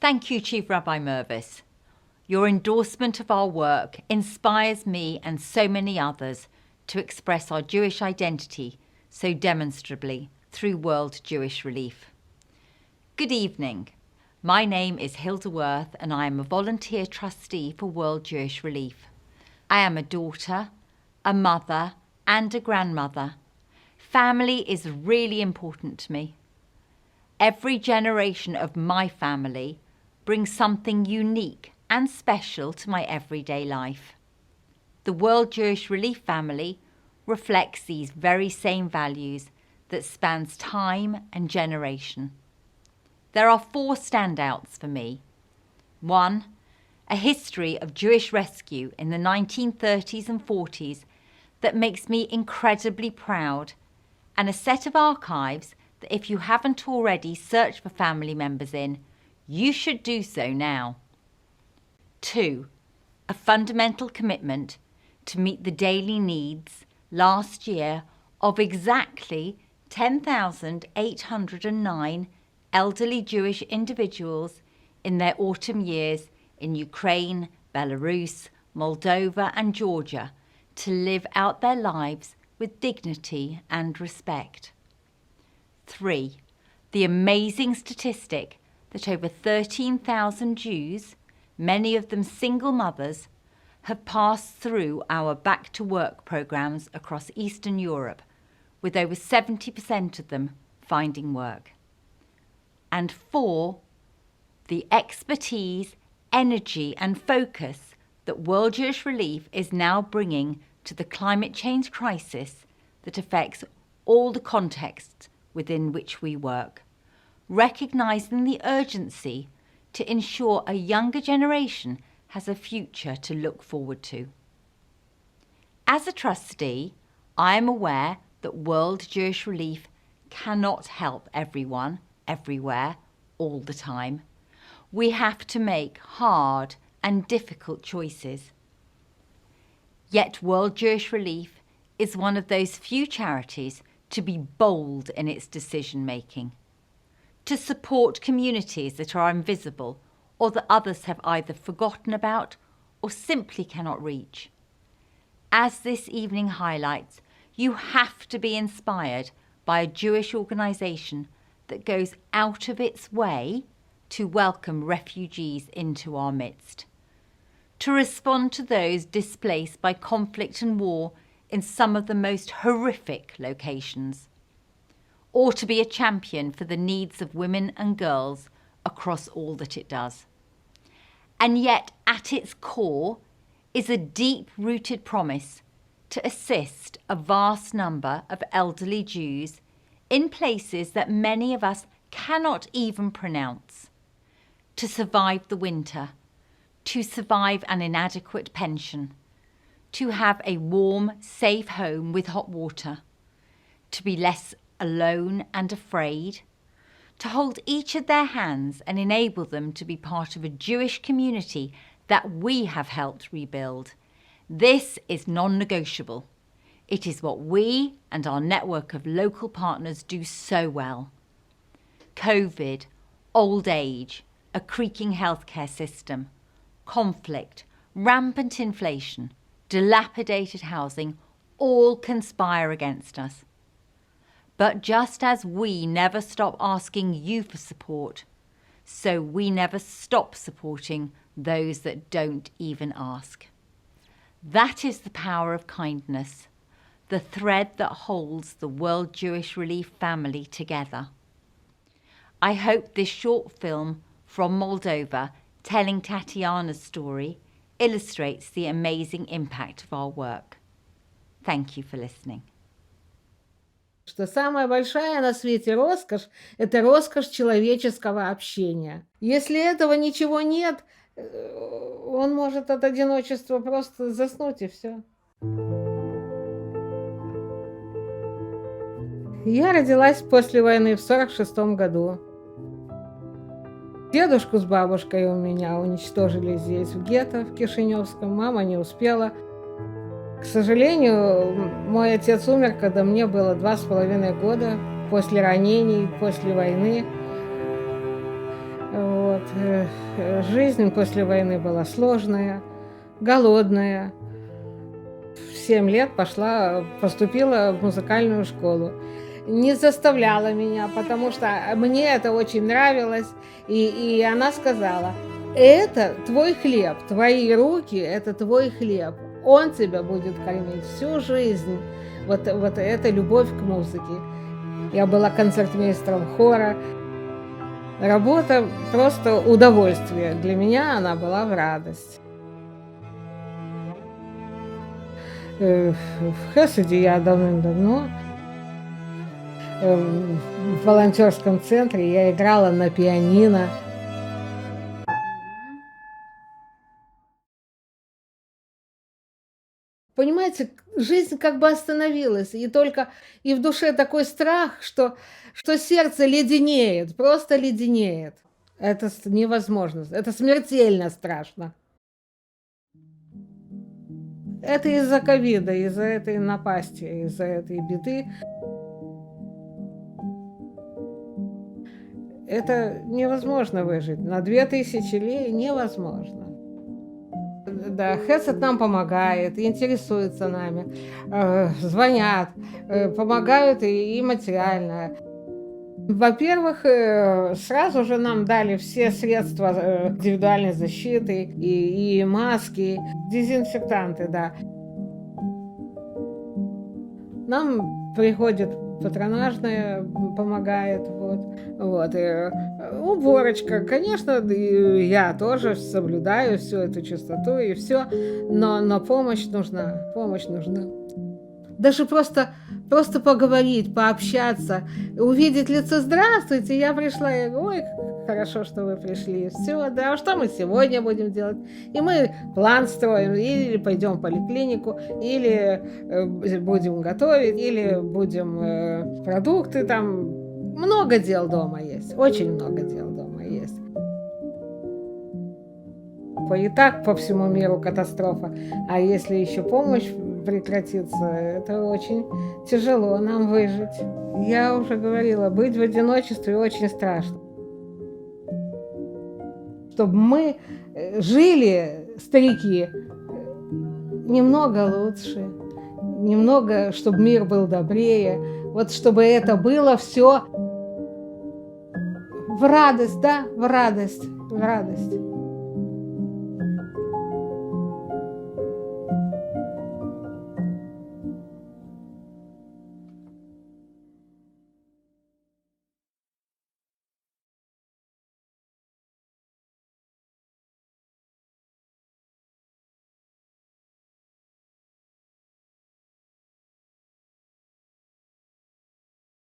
Thank you, Chief Rabbi Mervis. Your endorsement of our work inspires me and so many others to express our Jewish identity so demonstrably through World Jewish Relief. Good evening. My name is Hilda Worth and I am a volunteer trustee for World Jewish Relief. I am a daughter, a mother and a grandmother. Family is really important to me. Every generation of my family brings something unique and special to my everyday life. The World Jewish Relief family reflects these very same values that spans time and generation. There are 4 standouts for me. 1. A history of Jewish rescue in the 1930s and 40s that makes me incredibly proud, and a set of archives that if you haven't already searched for family members in, you should do so now. 2. A fundamental commitment to meet the daily needs last year of exactly 10,809 elderly Jewish individuals in their autumn years in Ukraine, Belarus, Moldova and Georgia to live out their lives with dignity and respect. 3. The amazing statistic that over 13,000 Jews, many of them single mothers, have passed through our Back to Work programs across Eastern Europe, with over 70% of them finding work. And 4, the expertise, energy and focus that World Jewish Relief is now bringing to the climate change crisis that affects all the contexts within which we work, recognising the urgency to ensure a younger generation has a future to look forward to. As a trustee, I am aware that World Jewish Relief cannot help everyone, everywhere, all the time. We have to make hard and difficult choices. Yet World Jewish Relief is one of those few charities to be bold in its decision-making, to support communities that are invisible or that others have either forgotten about or simply cannot reach. As this evening highlights, you have to be inspired by a Jewish organisation that goes out of its way to welcome refugees into our midst, to respond to those displaced by conflict and war in some of the most horrific locations, or to be a champion for the needs of women and girls across all that it does. And yet, at its core is a deep-rooted promise to assist a vast number of elderly Jews in places that many of us cannot even pronounce, to survive the winter, to survive an inadequate pension, to have a warm, safe home with hot water, to be less alone and afraid, to hold each of their hands and enable them to be part of a Jewish community that we have helped rebuild. This is non-negotiable. It is what we and our network of local partners do so well. COVID, old age, a creaking healthcare system, conflict, rampant inflation, dilapidated housing all conspire against us. But just as we never stop asking you for support, so we never stop supporting those that don't even ask. That is the power of kindness, the thread that holds the World Jewish Relief family together. I hope this short film from Moldova, telling Tatiana's story, illustrates the amazing impact of our work. Thank you for listening. Что самая большая на свете роскошь – это роскошь человеческого общения. Если этого ничего нет, он может от одиночества просто заснуть и все. Я родилась после войны в 1946 году. Дедушку с бабушкой у меня уничтожили здесь, в гетто, в Кишиневском. Мама не успела. К сожалению, мой отец умер, когда мне было 2,5 года, после ранений, после войны. Вот. Вот. Жизнь после войны была сложная, голодная. В 7 лет поступила в музыкальную школу. Не заставляла меня, потому что мне это очень нравилось. И она сказала: это твой хлеб, твои руки – это твой хлеб. Он тебя будет кормить всю жизнь. Вот это любовь к музыке. Я была концертмейстером хора. Работа просто удовольствие. Для меня она была в радость. В Хеседе я давным-давно в волонтерском центре я играла на пианино. Понимаете, жизнь как бы остановилась, и в душе такой страх, что сердце леденеет, просто леденеет. Это невозможно, это смертельно страшно. Это из-за ковида, из-за этой напасти, из-за этой беды. Это невозможно выжить. На 2000 лей невозможно. Да, Хесед нам помогает, интересуется нами, звонят, помогают и материально. Во-первых, сразу же нам дали все средства индивидуальной защиты, и маски, дезинфектанты, да. Нам приходит патронажная, помогает, вот. И уборочка, конечно, я тоже соблюдаю всю эту чистоту и все, но помощь нужна. Даже просто поговорить, пообщаться, увидеть лицо: здравствуйте, я пришла, я говорю: ой, хорошо, что вы пришли, все, да, что мы сегодня будем делать? И мы план строим, или пойдем в поликлинику, или будем готовить, или будем продукты там. Много дел дома есть, очень много дел дома есть. И так по всему миру катастрофа, а если еще помощь прекратится, это очень тяжело нам выжить. Я уже говорила, быть в одиночестве очень страшно. Чтобы мы жили, старики, немного лучше, немного, чтобы мир был добрее, вот чтобы это было все в радость, да, в радость.